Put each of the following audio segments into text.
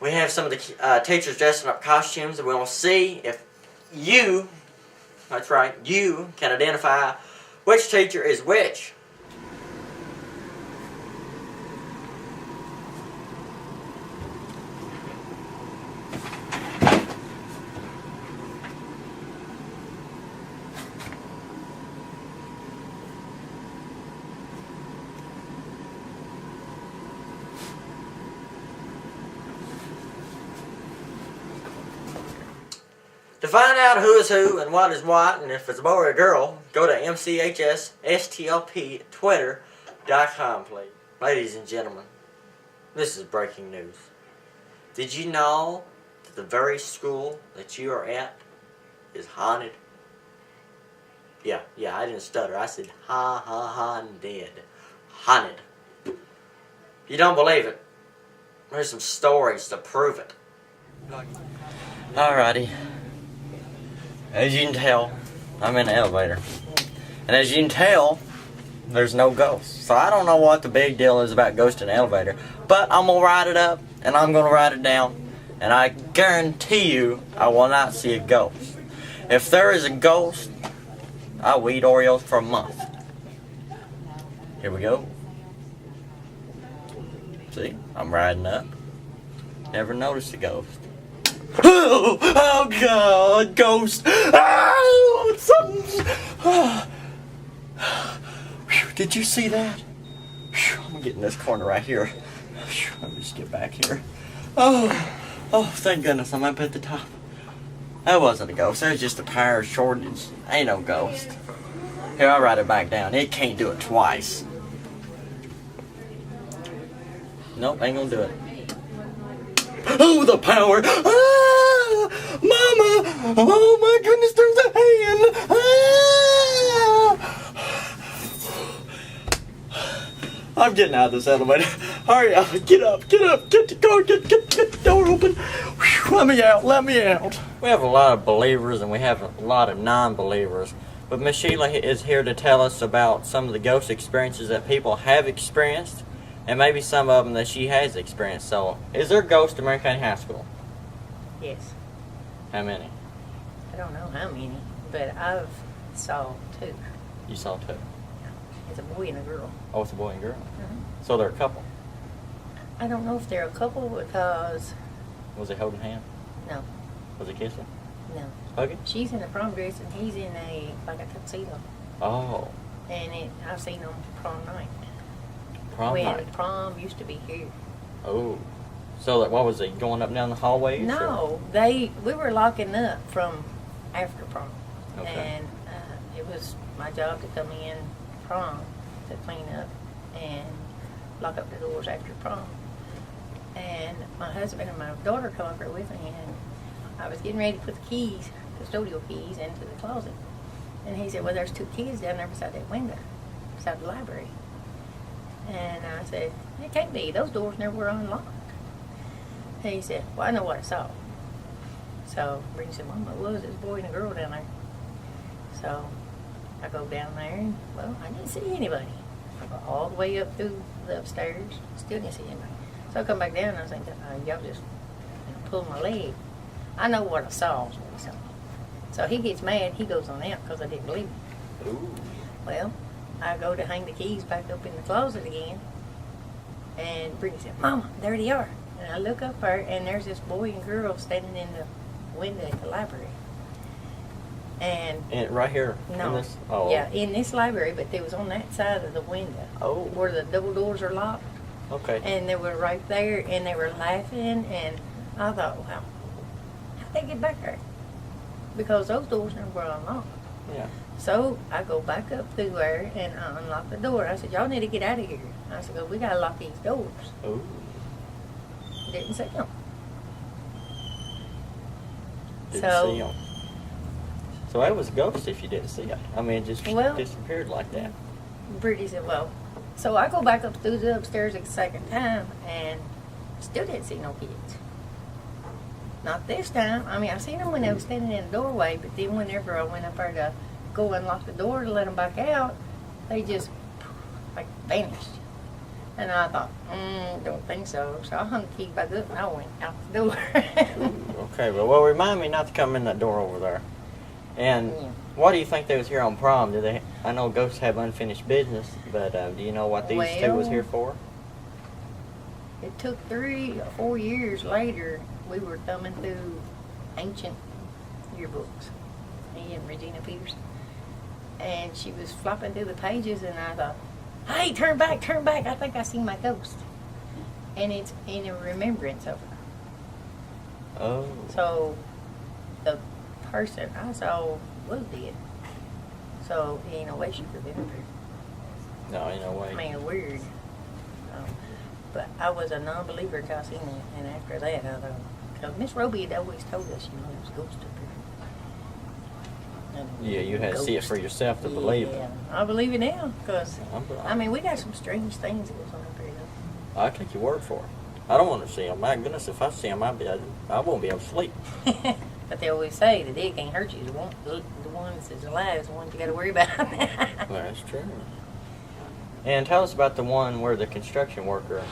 We have some of the teachers dressing up costumes, and we'll see if you, that's right, you can identify which teacher is which. To find out who is who and what is what, and if it's a boy or a girl, go to mchstlptwitter.com, please. Ladies and gentlemen, this is breaking news. Did you know that the very school that you are at is haunted? Yeah, I didn't stutter. I said haunted. Haunted. If you don't believe it, there's some stories to prove it. Alrighty. As you can tell, I'm in an elevator. And as you can tell, there's no ghosts. So I don't know what the big deal is about ghosts in an elevator. But I'm going to ride it up, and I'm going to ride it down. And I guarantee you, I will not see a ghost. If there is a ghost, I will eat Oreos for a month. Here we go. See, I'm riding up. Never noticed a ghost. Oh God, ghost! Oh, something. Did you see that? I'm gonna get in this corner right here. Let me just get back here. Oh, thank goodness I'm up at the top. That wasn't a ghost. That was just a power shortage. Ain't no ghost. Here, I'll ride it back down. It can't do it twice. Nope, ain't gonna do it. Oh, the power! Ah, Mama! Oh my goodness, there's a hand! Ah. I'm getting out of this elevator. Hurry up, get up, get the door, get the door open. Whew, let me out. We have a lot of believers and we have a lot of non-believers. But Miss Sheila is here to tell us about some of the ghost experiences that people have experienced. And maybe some of them that she has experienced. So, is there ghosts at Marion County High School? Yes. How many? I don't know how many, but I've saw 2. You saw 2? It's a boy and a girl. Oh, it's a boy and girl? Mm-hmm. So they're a couple? I don't know if they're a couple because... Was it holding hands? No. Was it kissing? No. Hugging? She's in a prom dress and he's in a tuxedo. Oh. And I've seen them prom night. Prom when night? prom used to be here. Oh. So what was it, going up and down the hallways? No, we were locking up from after prom. Okay. And it was my job to come in prom to clean up and lock up the doors after prom. And my husband and my daughter come over with me, and I was getting ready to put the keys, custodial keys, into the closet. And he said, well, there's 2 kids down there beside that window, beside the library. And I said, it can't be. Those doors never were unlocked. And he said, well, I know what I saw. So Brittany said, Mama, it was this boy and a girl down there. So I go down there and, well, I didn't see anybody. I go all the way up through the upstairs, still didn't see anybody. So I come back down and I was thinking, y'all just pulled my leg. I know what I saw is what I saw. So he gets mad, he goes on out because I didn't believe him. Ooh. Well, I go to hang the keys back up in the closet again, and Brittany said, Mama, there they are. And I look up there, and there's this boy and girl standing in the window at the library. And right here? No. In this? Oh. Yeah, in this library, but they was on that side of the window. Oh. Where the double doors are locked. Okay. And they were right there, and they were laughing, and I thought, wow, how'd they get back there? Because those doors never were unlocked. Yeah. So I go back up through there and I unlock the door. I said, y'all need to get out of here. I said, we got to lock these doors. Ooh. Didn't see them. Didn't see them. So that was a ghost if you didn't see it. I mean, it just disappeared like that. Brittany said, well, so I go back up through the upstairs a second time and still didn't see no kids. Not this time. I mean, I seen them when they were standing in the doorway, but then whenever I went up there to go unlock the door to let them back out, they just like vanished. And I thought, don't think so. So I hung the key back up and I went out the door. Okay, well, remind me not to come in that door over there. And Yeah. why do you think they was here on prom? Do they? I know ghosts have unfinished business, but do you know what these two was Well- here for? It took 3 or 4 years later, we were thumbing through ancient yearbooks, me and Regina Peterson. And she was flopping through the pages and I thought, hey, turn back, I think I see my ghost. And it's in a remembrance of her. Oh. So the person I saw was dead. So ain't no way she could have been up here. No, ain't no way. I mean, weird. But I was a non-believer until I seen it, and after that, I thought, because Miss Roby had always told us, you know, there's ghosts up here. And Yeah, you had to see it for yourself to believe it. Yeah, I believe it now, because, I'm- I mean, we got some strange things that goes on up here, though. I'll take your word for it. I don't want to see them. My goodness, if I see them, I won't be able to sleep. But they always say the dead can't hurt you. The one that's alive is the one you got to worry about. Well, that's true. And tell us about the one where the construction worker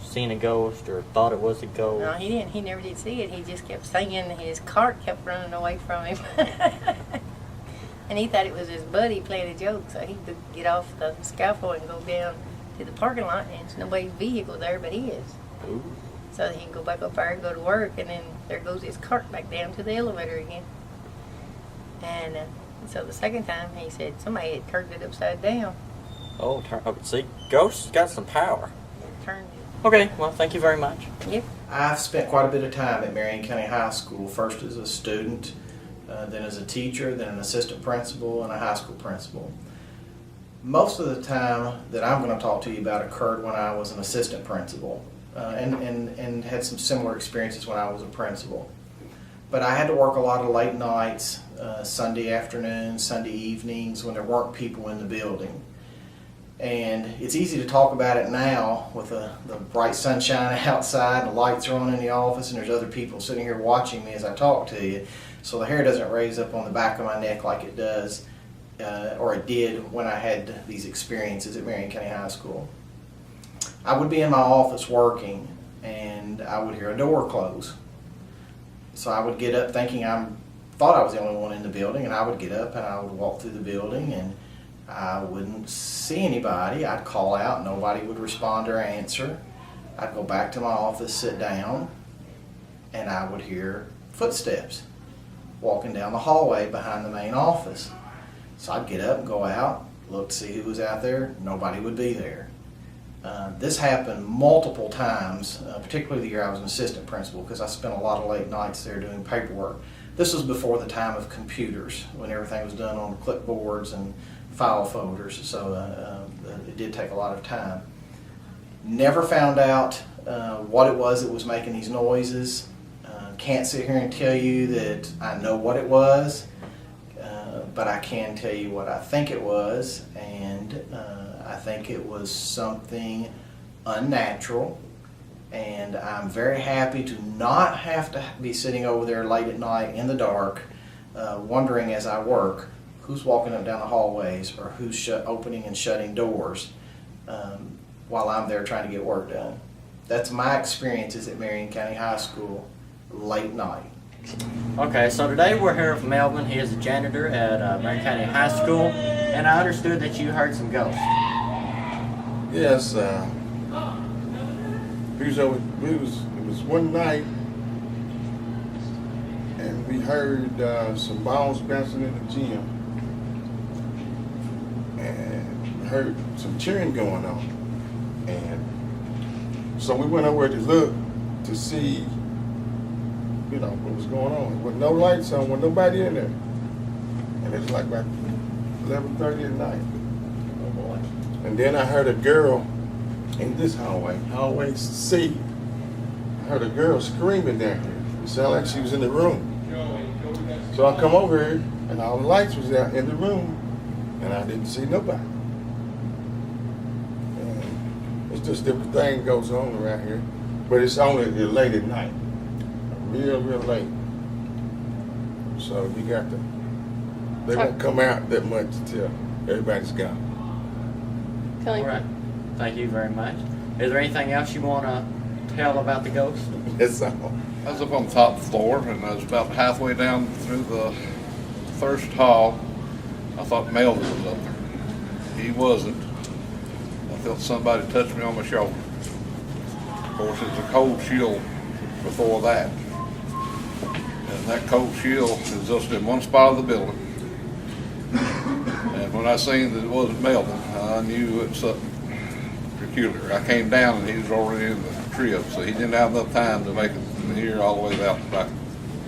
seen a ghost or thought it was a ghost. No, he didn't. He never did see it. He just kept singing. His cart kept running away from him. And he thought it was his buddy playing a joke. So he'd get off the scaffold and go down to the parking lot, and it's nobody's vehicle there but his. Ooh. So he'd go back up there and go to work, and then there goes his cart back down to the elevator again. And so the second time, he said somebody had turned it upside down. Oh, see, ghosts got some power. Turned Okay, well, thank you very much. it. Yep. I've spent quite a bit of time at Marion County High School, first as a student, then as a teacher, then an assistant principal, and a high school principal. Most of the time that I'm going to talk to you about occurred when I was an assistant principal, and had some similar experiences when I was a principal. But I had to work a lot of late nights, Sunday afternoons, Sunday evenings, when there weren't people in the building. And it's easy to talk about it now with the bright sunshine outside, the lights are on in the office, and there's other people sitting here watching me as I talk to you. So the hair doesn't raise up on the back of my neck like it does, or it did when I had these experiences at Marion County High School. I would be in my office working, and I would hear a door close. So I would get up thinking thought I was the only one in the building, and I would get up and I would walk through the building, and I wouldn't see anybody. I'd call out, nobody would respond or answer. I'd go back to my office, sit down, and I would hear footsteps walking down the hallway behind the main office. So I'd get up and go out, look to see who was out there. Nobody would be there. This happened multiple times, particularly the year I was an assistant principal, because I spent a lot of late nights there doing paperwork. This was before the time of computers, when everything was done on clipboards and file folders, so it did take a lot of time. Never found out what it was that was making these noises. Can't sit here and tell you that I know what it was, but I can tell you what I think it was, and I think it was something unnatural, and I'm very happy to not have to be sitting over there late at night in the dark, wondering as I work who's walking up and down the hallways or who's opening and shutting doors while I'm there trying to get work done. That's my experiences at Marion County High School late night. Okay, so today we're here with Melvin. He is a janitor at Marion County High School, and I understood that you heard some ghosts. Yes, it was one night, and we heard some balls bouncing in the gym, and heard some cheering going on, and so we went over to look to see, what was going on. With no lights on, with nobody in there, and it was like about 11:30 at night. Oh boy. And then I heard a girl in this hallway C. I heard a girl screaming down here. It sounded like she was in the room. So I come over here, and all the lights was out in the room, and I didn't see nobody. And it's just different thing goes on around here, but it's only late at night, real late. So you got to. They won't come out that much until everybody's gone. Tell All him. right. Thank you very much. Is there anything else you want to tell about the ghost? That's all. I was up on the top floor, and I was about halfway down through the first hall. I thought Melvin was up there. He wasn't. I felt somebody touch me on my shoulder. Of course, it was a cold chill before that. And that cold chill is just in one spot of the building. And when I seen that it wasn't Melvin, I knew it was something peculiar. I came down and he was already in the crib, so he didn't have enough time to make it from here all the way out back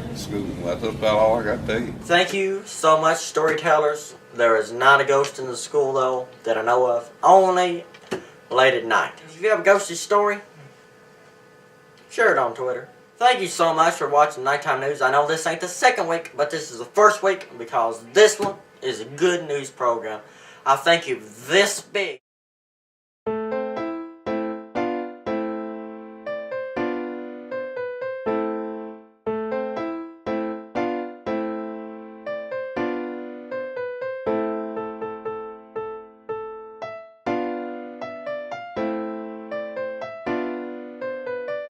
to school. That's about all I got to tell you. Thank you so much, storytellers. There is not a ghost in the school, though, that I know of. Only late at night. If you have a ghosty story, share it on Twitter. Thank you so much for watching Nighttime News. I know this ain't the second week, but this is the first week because this one is a good news program. I thank you this big.